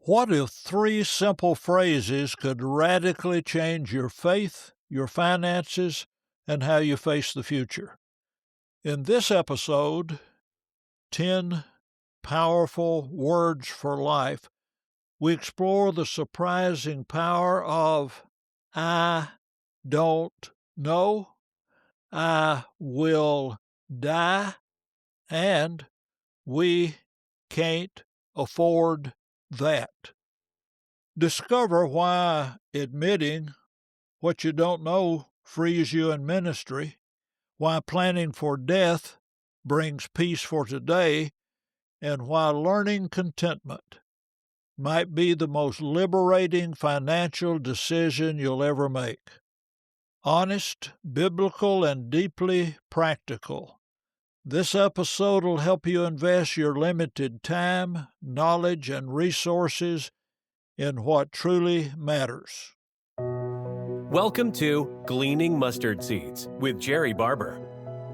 What if three simple phrases could radically change your faith, your finances, and how you face the future? In this episode, 10 Powerful Words for Life, we explore the surprising power of I don't know, I will die, and we can't afford that. Discover why admitting what you don't know frees you in ministry, why planning for death brings peace for today, and why learning contentment might be the most liberating financial decision you'll ever make. Honest, biblical, and deeply practical. This episode will help you invest your limited time, knowledge, and resources in what truly matters. Welcome to Gleaning Mustard Seeds with Jerrie Barber.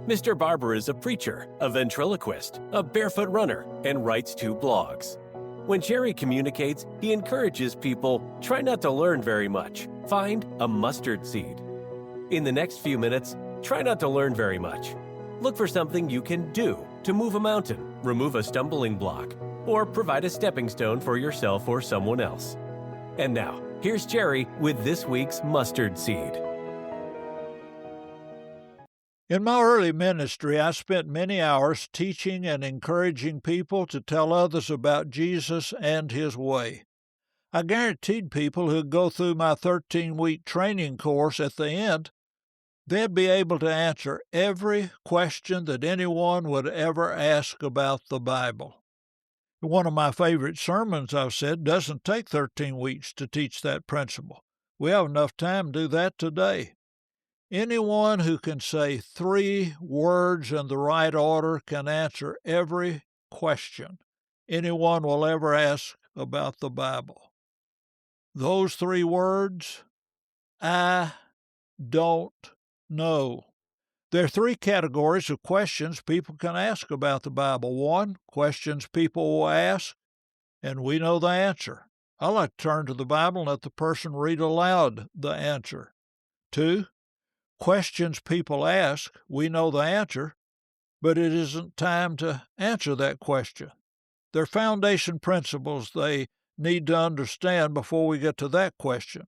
Mr. Barber is a preacher, a ventriloquist, a barefoot runner, and writes 2 blogs. When Jerrie communicates, he encourages people, try not to learn very much. Find a mustard seed. In the next few minutes, try not to learn very much. Look for something you can do to move a mountain, remove a stumbling block, or provide a stepping stone for yourself or someone else. And now, here's Jerrie with this week's mustard seed. In my early ministry, I spent many hours teaching and encouraging people to tell others about Jesus and His way. I guaranteed people who'd go through my 13-week training course at the end, they'd be able to answer every question that anyone would ever ask about the Bible. One of my favorite sermons, I've said, doesn't take 13 weeks to teach that principle. We have enough time to do that today. Anyone who can say 3 words in the right order can answer every question anyone will ever ask about the Bible. Those 3 words, I don't know. There are 3 categories of questions people can ask about the Bible. 1, questions people will ask, and we know the answer. I like to turn to the Bible and let the person read aloud the answer. 2, questions people ask, we know the answer, but it isn't time to answer that question. They're foundation principles they need to understand before we get to that question.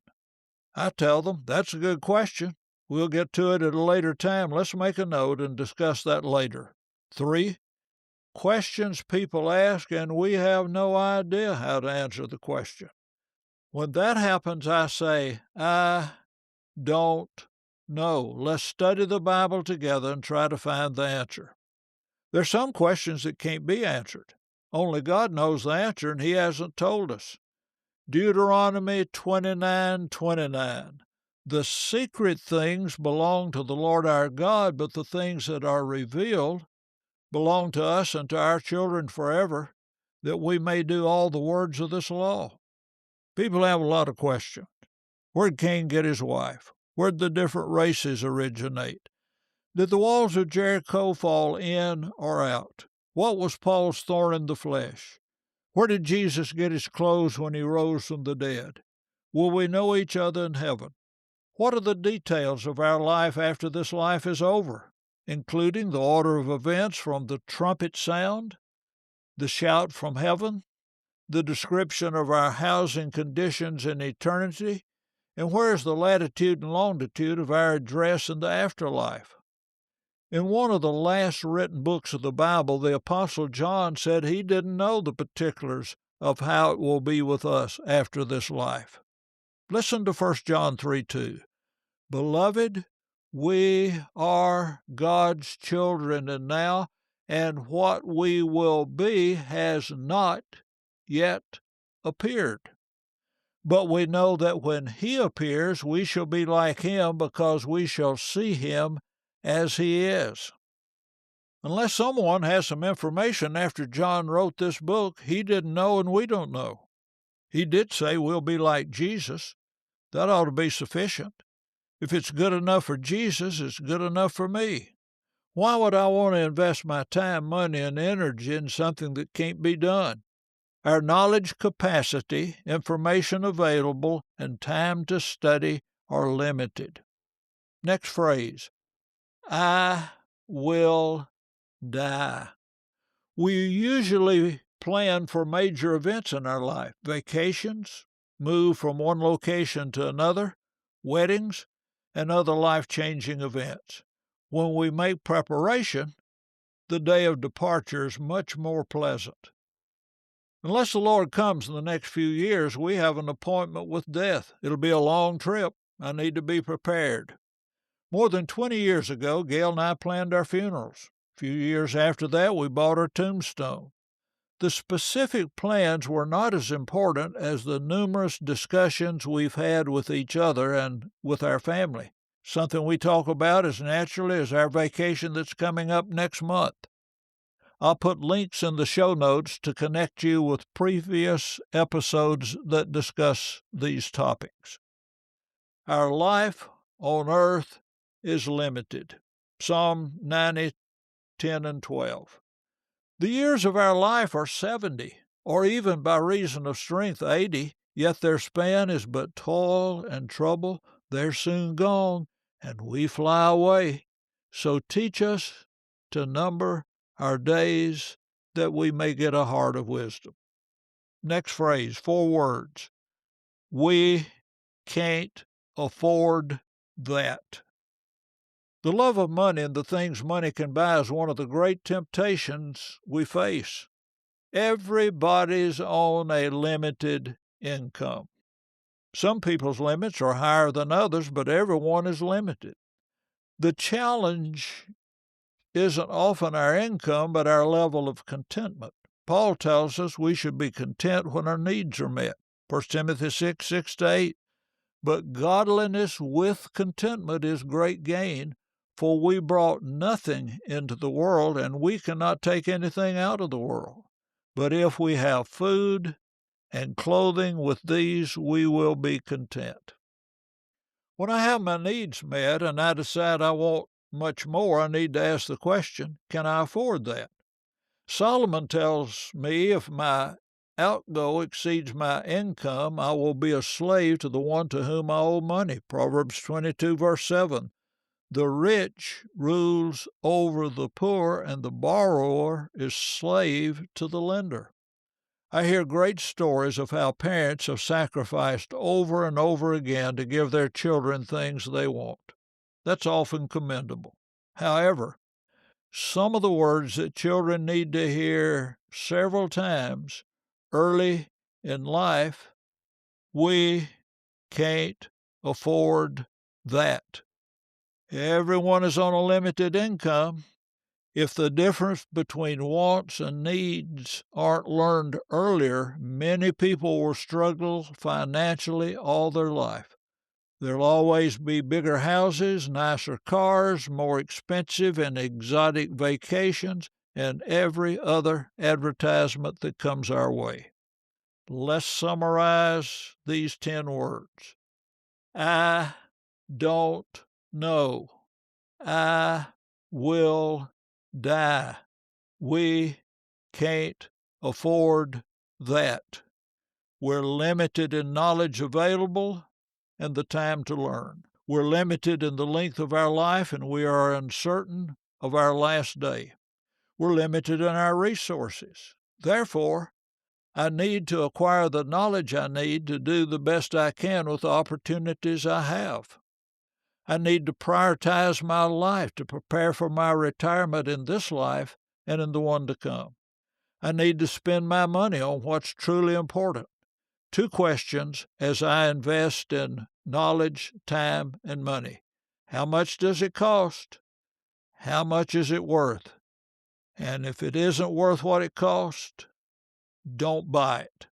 I tell them, that's a good question. We'll get to it at a later time. Let's make a note and discuss that later. 3, questions people ask, and we have no idea how to answer the question. When that happens, I say, I don't know. Let's study the Bible together and try to find the answer. There's some questions that can't be answered. Only God knows the answer, and He hasn't told us. Deuteronomy 29:29. The secret things belong to the Lord our God, but the things that are revealed belong to us and to our children forever, that we may do all the words of this law. People have a lot of questions. Where'd Cain get his wife? Where'd the different races originate? Did the walls of Jericho fall in or out? What was Paul's thorn in the flesh? Where did Jesus get his clothes when He rose from the dead? Will we know each other in heaven? What are the details of our life after this life is over, including the order of events from the trumpet sound, the shout from heaven, the description of our housing conditions in eternity, and where's the latitude and longitude of our address in the afterlife? In one of the last written books of the Bible, the Apostle John said he didn't know the particulars of how it will be with us after this life. Listen to 1 John 3:2. Beloved, we are God's children and now, and what we will be has not yet appeared. But we know that when He appears, we shall be like Him, because we shall see Him as He is. Unless someone has some information after John wrote this book he didn't know and we don't know. He did say we'll be like Jesus. That ought to be sufficient. If it's good enough for Jesus, it's good enough for me. Why would I want to invest my time, money, and energy in something that can't be done? Our knowledge capacity, information available, and time to study are limited. Next phrase, I will die. We usually plan for major events in our life, vacations, move from one location to another, weddings, and other life-changing events. When we make preparation, the day of departure is much more pleasant. Unless the Lord comes in the next few years, we have an appointment with death. It'll be a long trip. I need to be prepared. More than 20 years ago, Gail and I planned our funerals. A few years after that, we bought our tombstone. The specific plans were not as important as the numerous discussions we've had with each other and with our family, something we talk about as naturally as our vacation that's coming up next month. I'll put links in the show notes to connect you with previous episodes that discuss these topics. Our life on earth is limited. Psalm 90, 10 and 12. The years of our life are 70, or even by reason of strength 80, yet their span is but toil and trouble. They're soon gone, and we fly away. So teach us to number our days, that we may get a heart of wisdom. Next phrase, 4 words. We can't afford that. The love of money and the things money can buy is one of the great temptations we face. Everybody's on a limited income. Some people's limits are higher than others, but everyone is limited. The challenge isn't often our income, but our level of contentment. Paul tells us we should be content when our needs are met. 1 Timothy 6, 6-8. But godliness with contentment is great gain, for we brought nothing into the world, and we cannot take anything out of the world. But if we have food and clothing, with these we will be content. When I have my needs met and I decide I want much more, I need to ask the question, can I afford that? Solomon tells me if my outgo exceeds my income, I will be a slave to the one to whom I owe money. Proverbs 22, verse 7. The rich rules over the poor, and the borrower is slave to the lender. I hear great stories of how parents have sacrificed over and over again to give their children things they want. That's often commendable. However, some of the words that children need to hear several times early in life, we can't afford that. Everyone is on a limited income. If the difference between wants and needs aren't learned earlier, many people will struggle financially all their life. There'll always be bigger houses, nicer cars, more expensive and exotic vacations, and every other advertisement that comes our way. Let's summarize these 10 words. I don't know. I will die. We can't afford that. We're limited in knowledge available and the time to learn. We're limited in the length of our life, and we are uncertain of our last day. We're limited in our resources. Therefore, I need to acquire the knowledge I need to do the best I can with the opportunities I have. I need to prioritize my life to prepare for my retirement in this life and in the one to come. I need to spend my money on what's truly important. 2 questions as I invest in knowledge, time, and money. How much does it cost? How much is it worth? And if it isn't worth what it costs, don't buy it.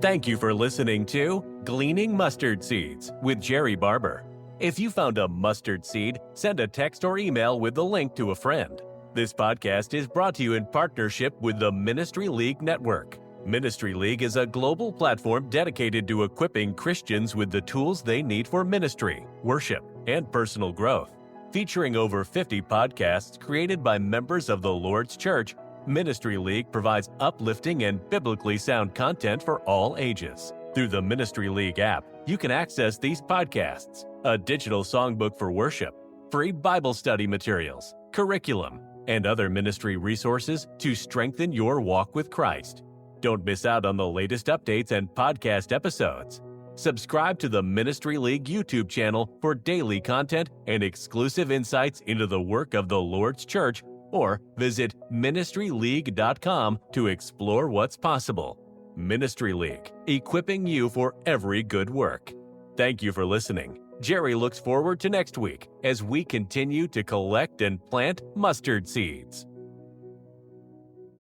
Thank you for listening to Gleaning Mustard Seeds with Jerrie Barber. If you found a mustard seed, send a text or email with the link to a friend. This podcast is brought to you in partnership with the Ministry League Network. Ministry League is a global platform dedicated to equipping Christians with the tools they need for ministry, worship, and personal growth. Featuring over 50 podcasts created by members of the Lord's Church, Ministry League provides uplifting and biblically sound content for all ages. Through the Ministry League app, you can access these podcasts, a digital songbook for worship, free Bible study materials, curriculum, and other ministry resources to strengthen your walk with Christ. Don't miss out on the latest updates and podcast episodes. Subscribe to the Ministry League YouTube channel for daily content and exclusive insights into the work of the Lord's Church, or visit ministryleague.com to explore what's possible. Ministry League, equipping you for every good work. Thank you for listening. Jerry looks forward to next week as we continue to collect and plant mustard seeds.